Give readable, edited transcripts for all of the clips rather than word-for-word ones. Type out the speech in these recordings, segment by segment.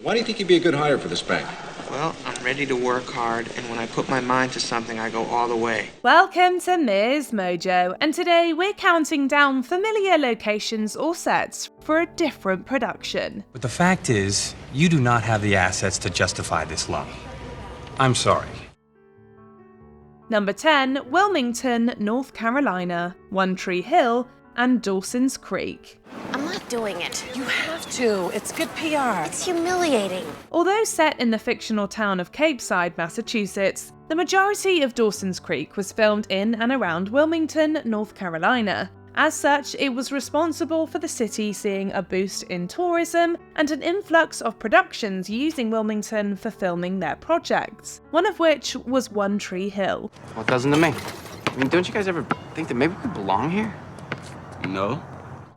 Why do you think you'd be a good hire for this bank? Well, I'm ready to work hard, and when I put my mind to something, I go all the way. Welcome to MsMojo, and today we're counting down familiar locations or sets for a different production. But the fact is, you do not have the assets to justify this loan. I'm sorry. Number 10, Wilmington, North Carolina, One Tree Hill, and Dawson's Creek. I'm not doing it. You have to. It's good PR. It's humiliating. Although set in the fictional town of Capeside, Massachusetts, the majority of Dawson's Creek was filmed in and around Wilmington, North Carolina. As such, it was responsible for the city seeing a boost in tourism and an influx of productions using Wilmington for filming their projects, one of which was One Tree Hill. Well, it doesn't to me. I mean, don't you guys ever think that maybe we belong here? No.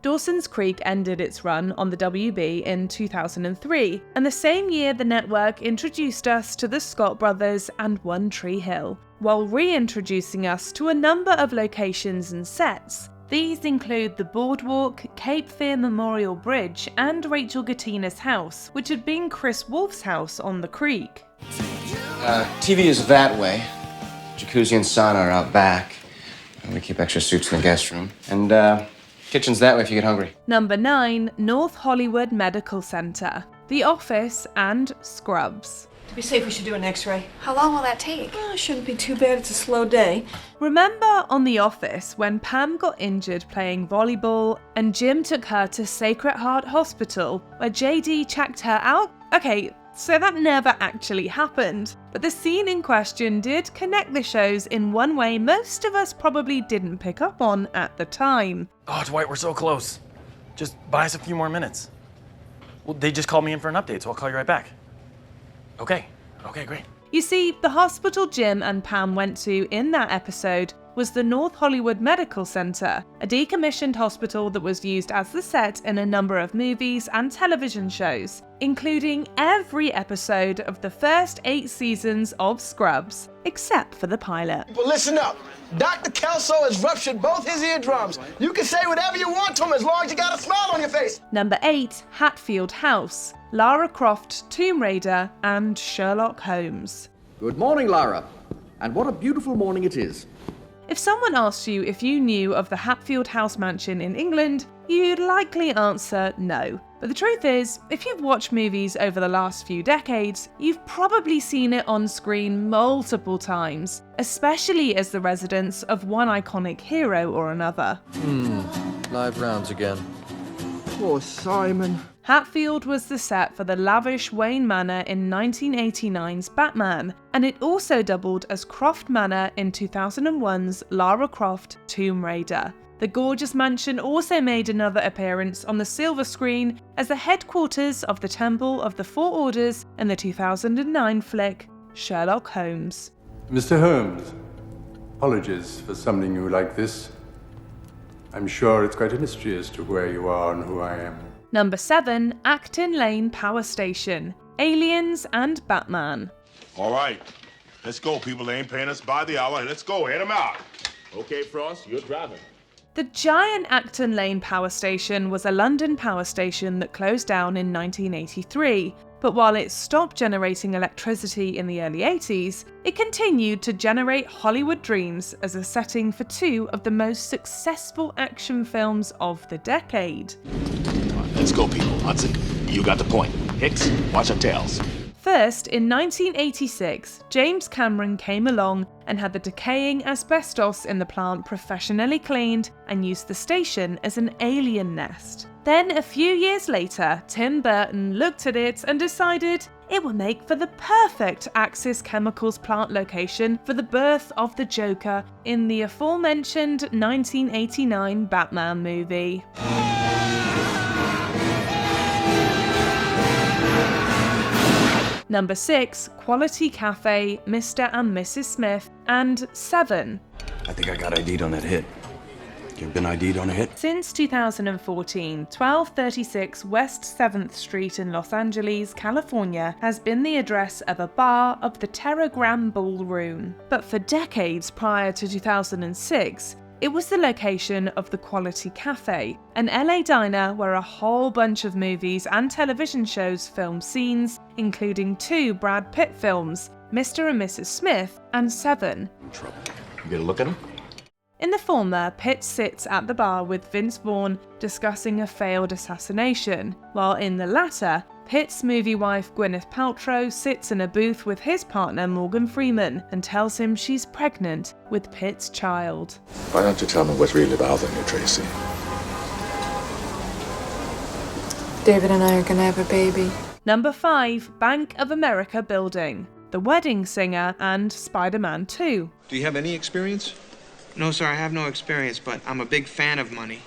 Dawson's Creek ended its run on the WB in 2003, and the same year the network introduced us to the Scott Brothers and One Tree Hill, while reintroducing us to a number of locations and sets. These include the Boardwalk, Cape Fear Memorial Bridge, and Rachel Gattina's house, which had been Chris Wolf's house on the creek. TV is that way. Jacuzzi and sauna are out back. And we keep extra suits in the guest room. And kitchen's that way if you get hungry. Number 9, North Hollywood Medical Center, The Office, and Scrubs. To be safe, we should do an x-ray. How long will that take? Oh, shouldn't be too bad. It's a slow day. Remember on The Office when Pam got injured playing volleyball and Jim took her to Sacred Heart Hospital where JD checked her out? Okay, so that never actually happened. But the scene in question did connect the shows in one way most of us probably didn't pick up on at the time. Oh, Dwight, we're so close. Just buy us a few more minutes. Well, they just called me in for an update, so I'll call you right back. Okay, great. You see, the hospital Jim and Pam went to in that episode was the North Hollywood Medical Center, a decommissioned hospital that was used as the set in a number of movies and television shows, including every episode of the first 8 seasons of Scrubs, except for the pilot. Well, listen up. Dr. Kelso has ruptured both his eardrums. You can say whatever you want to him as long as you got a smile on your face. Number 8, Hatfield House, Lara Croft, Tomb Raider, and Sherlock Holmes. Good morning, Lara. And what a beautiful morning it is. If someone asked you if you knew of the Hatfield House mansion in England, you'd likely answer no. But the truth is, if you've watched movies over the last few decades, you've probably seen it on screen multiple times, especially as the residence of one iconic hero or another. Live rounds again. Poor Simon. Hatfield was the set for the lavish Wayne Manor in 1989's Batman, and it also doubled as Croft Manor in 2001's Lara Croft Tomb Raider. The gorgeous mansion also made another appearance on the silver screen as the headquarters of the Temple of the Four Orders in the 2009 flick Sherlock Holmes. Mr. Holmes, apologies for summoning you like this. I'm sure it's quite a mystery as to where you are and who I am. Number 7, Acton Lane Power Station, Aliens and Batman. All right, let's go, people. They ain't paying us by the hour. Let's go, head them out. Okay, Frost, you're driving. The giant Acton Lane Power Station was a London power station that closed down in 1983, but while it stopped generating electricity in the early 80s, it continued to generate Hollywood dreams as a setting for 2 of the most successful action films of the decade. Let's go, people. Hudson, you got the point. Hicks, watch our tails. First, in 1986, James Cameron came along and had the decaying asbestos in the plant professionally cleaned and used the station as an alien nest. Then, a few years later, Tim Burton looked at it and decided it would make for the perfect Axis Chemicals plant location for the birth of the Joker in the aforementioned 1989 Batman movie. Number 6, Quality Cafe, Mr. and Mrs. Smith, and 7. I think I got ID'd on that hit. You've been ID'd on a hit? Since 2014, 1236 West 7th Street in Los Angeles, California has been the address of a bar of the Terragram Ballroom. But for decades prior to 2006, It was the location of the Quality Cafe, an LA diner where a whole bunch of movies and television shows filmed scenes, including 2 Brad Pitt films, Mr. and Mrs. Smith and Seven. Trouble. You get a look at him? In the former, Pitt sits at the bar with Vince Vaughn discussing a failed assassination, while in the latter, Pitt's movie wife Gwyneth Paltrow sits in a booth with his partner Morgan Freeman and tells him she's pregnant with Pitt's child. Why don't you tell me what's really bothering you, Tracy? David and I are gonna have a baby. Number 5, Bank of America Building, The Wedding Singer and Spider-Man 2. Do you have any experience? No, sir, I have no experience, but I'm a big fan of money.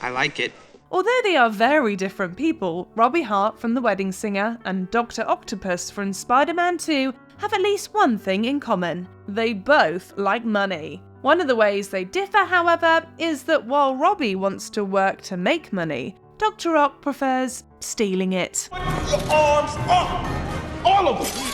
I like it. Although they are very different people, Robbie Hart from The Wedding Singer and Dr. Octopus from Spider-Man 2 have at least one thing in common. They both like money. One of the ways they differ, however, is that while Robbie wants to work to make money, Dr. Ock prefers stealing it. Put your arms up! All of them!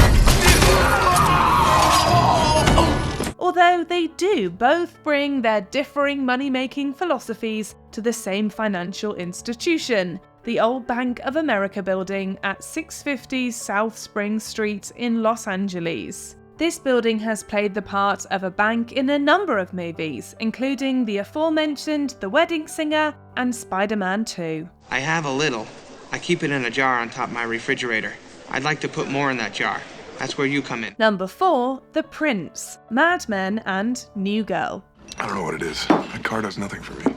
Although they do both bring their differing money-making philosophies to the same financial institution, the old Bank of America building at 650 South Spring Street in Los Angeles. This building has played the part of a bank in a number of movies, including the aforementioned The Wedding Singer and Spider-Man 2. I have a little. I keep it in a jar on top of my refrigerator. I'd like to put more in that jar. That's where you come in. Number 4, The Prince, Mad Men and New Girl. I don't know what it is. That car does nothing for me.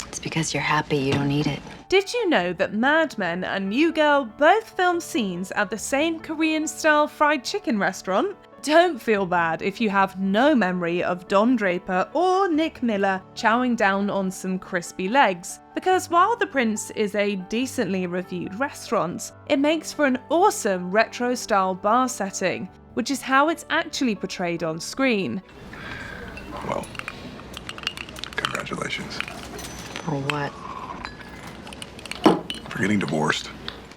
It's because you're happy you don't need it. Did you know that Mad Men and New Girl both film scenes at the same Korean-style fried chicken restaurant? Don't feel bad if you have no memory of Don Draper or Nick Miller chowing down on some crispy legs, because while The Prince is a decently reviewed restaurant, it makes for an awesome retro-style bar setting, which is how it's actually portrayed on screen. Well, congratulations. For what? For getting divorced.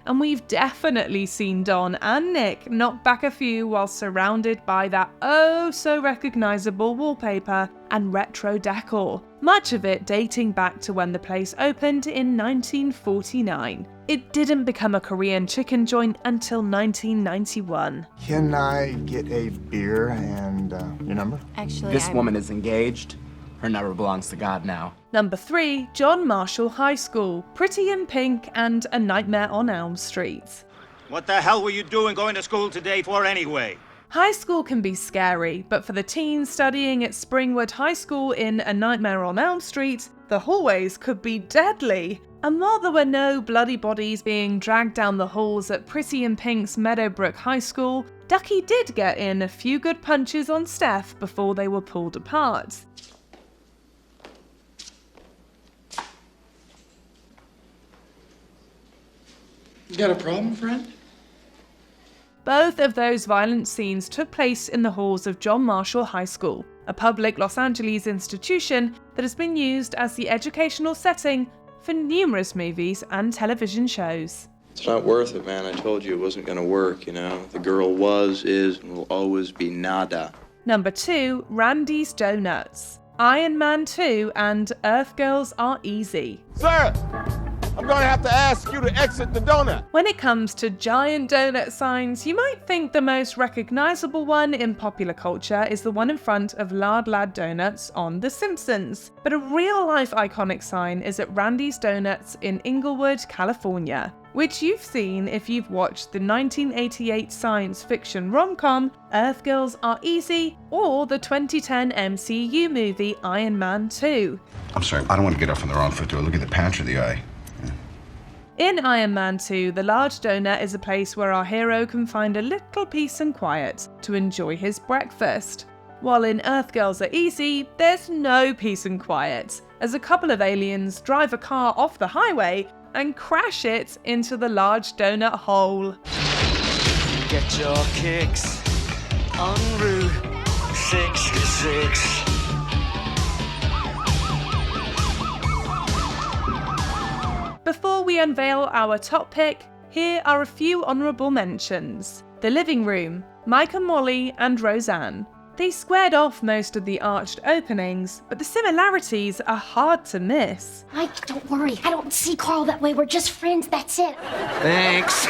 And we've definitely seen Don and Nick knock back a few while surrounded by that oh so recognisable wallpaper and retro decor, much of it dating back to when the place opened in 1949. It didn't become a Korean chicken joint until 1991. Can I get a beer and your number? Actually, This woman is engaged. Her number belongs to God now. Number 3, John Marshall High School, Pretty in Pink and A Nightmare on Elm Street. What the hell were you doing going to school today for anyway? High school can be scary, but for the teens studying at Springwood High School in A Nightmare on Elm Street, the hallways could be deadly. And while there were no bloody bodies being dragged down the halls at Pretty in Pink's Meadowbrook High School, Ducky did get in a few good punches on Steph before they were pulled apart. You got a problem, friend? Both of those violent scenes took place in the halls of John Marshall High School, a public Los Angeles institution that has been used as the educational setting for numerous movies and television shows. It's not worth it, man. I told you it wasn't gonna work, you know? The girl was, is, and will always be nada. Number 2, Randy's Donuts, Iron Man 2 and Earth Girls Are Easy. Sir! I'm gonna have to ask you to exit the donut. When it comes to giant donut signs, you might think the most recognizable one in popular culture is the one in front of Lard Lad Donuts on The Simpsons. But a real-life iconic sign is at Randy's Donuts in Inglewood, California, which you've seen if you've watched the 1988 science fiction rom-com Earth Girls Are Easy or the 2010 MCU movie Iron Man 2. I'm sorry, I don't want to get off on the wrong foot. Do I look at the pants or the eye? In Iron Man 2, the large donut is a place where our hero can find a little peace and quiet to enjoy his breakfast. While in Earth Girls Are Easy, there's no peace and quiet, as a couple of aliens drive a car off the highway and crash it into the large donut hole. Get your kicks on Route 66. Before we unveil our top pick, here are a few honourable mentions. The Living Room, Mike and Molly and Roseanne. They squared off most of the arched openings, but the similarities are hard to miss. Mike, don't worry. I don't see Carl that way. We're just friends, that's it. Thanks.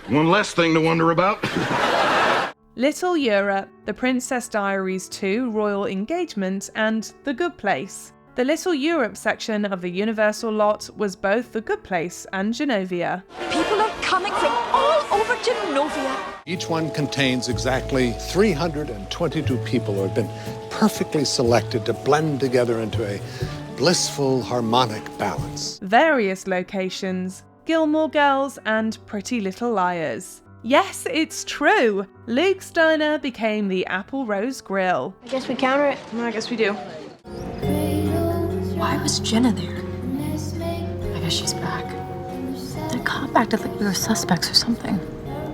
One less thing to wonder about. Little Europe, The Princess Diaries 2 Royal Engagement, and The Good Place. The Little Europe section of the Universal lot was both The Good Place and Genovia. People are coming from all over Genovia. Each one contains exactly 322 people who have been perfectly selected to blend together into a blissful, harmonic balance. Various locations, Gilmore Girls and Pretty Little Liars. Yes, it's true! Luke's Diner became the Apple Rose Grill. I guess we counter it. I guess we do. Why was Jenna there? I guess she's back. The cop acted like we were suspects or something.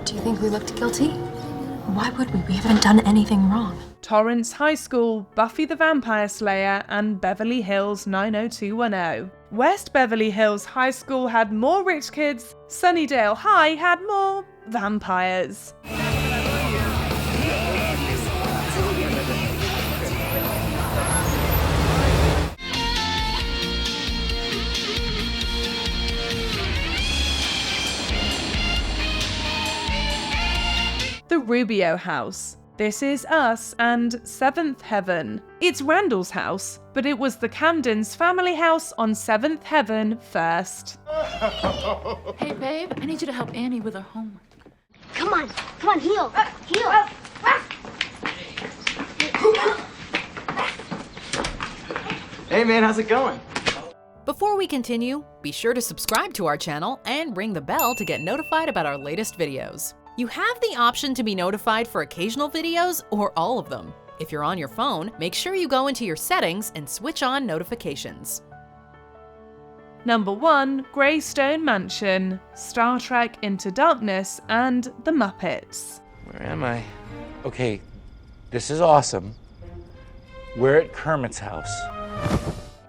Do you think we looked guilty? Why would we? We haven't done anything wrong. Torrance High School, Buffy the Vampire Slayer, and Beverly Hills 90210. West Beverly Hills High School had more rich kids, Sunnydale High had more vampires. The Rubio House. This Is Us and Seventh Heaven. It's Randall's house, but it was the Camdens' family house on Seventh Heaven first. Hey, babe, I need you to help Annie with her homework. Come on, heel. Heel. Hey, man, how's it going? Before we continue, be sure to subscribe to our channel and ring the bell to get notified about our latest videos. You have the option to be notified for occasional videos or all of them. If you're on your phone, make sure you go into your settings and switch on notifications. Number 1, Greystone Mansion, Star Trek Into Darkness, and The Muppets. Where am I? Okay, this is awesome. We're at Kermit's house.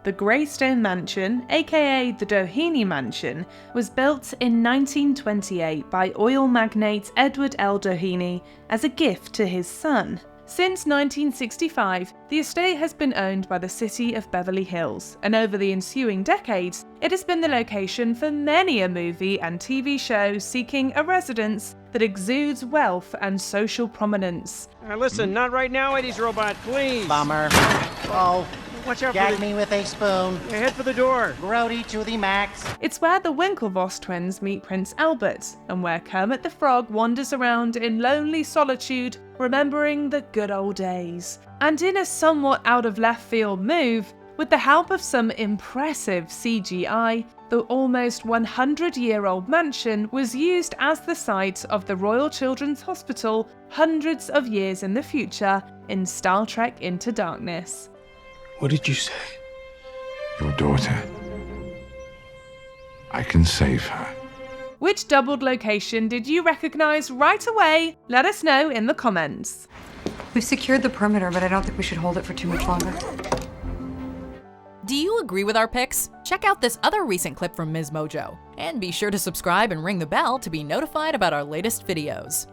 The Greystone Mansion, aka the Doheny Mansion, was built in 1928 by oil magnate Edward L. Doheny as a gift to his son. Since 1965, the estate has been owned by the city of Beverly Hills, and over the ensuing decades, it has been the location for many a movie and TV show seeking a residence that exudes wealth and social prominence. Listen, not right now, Eddie's robot, please. Bummer. Oh. Watch out Gag for me with a spoon. Head for the door. Grody to the max. It's where the Winklevoss twins meet Prince Albert, and where Kermit the Frog wanders around in lonely solitude, remembering the good old days. And in a somewhat out of left field move, with the help of some impressive CGI, the almost 100-year-old mansion was used as the site of the Royal Children's Hospital hundreds of years in the future in Star Trek Into Darkness. What did you say? Your daughter. I can save her. Which doubled location did you recognise right away? Let us know in the comments. We've secured the perimeter, but I don't think we should hold it for too much longer. Do you agree with our picks? Check out this other recent clip from MsMojo. And be sure to subscribe and ring the bell to be notified about our latest videos.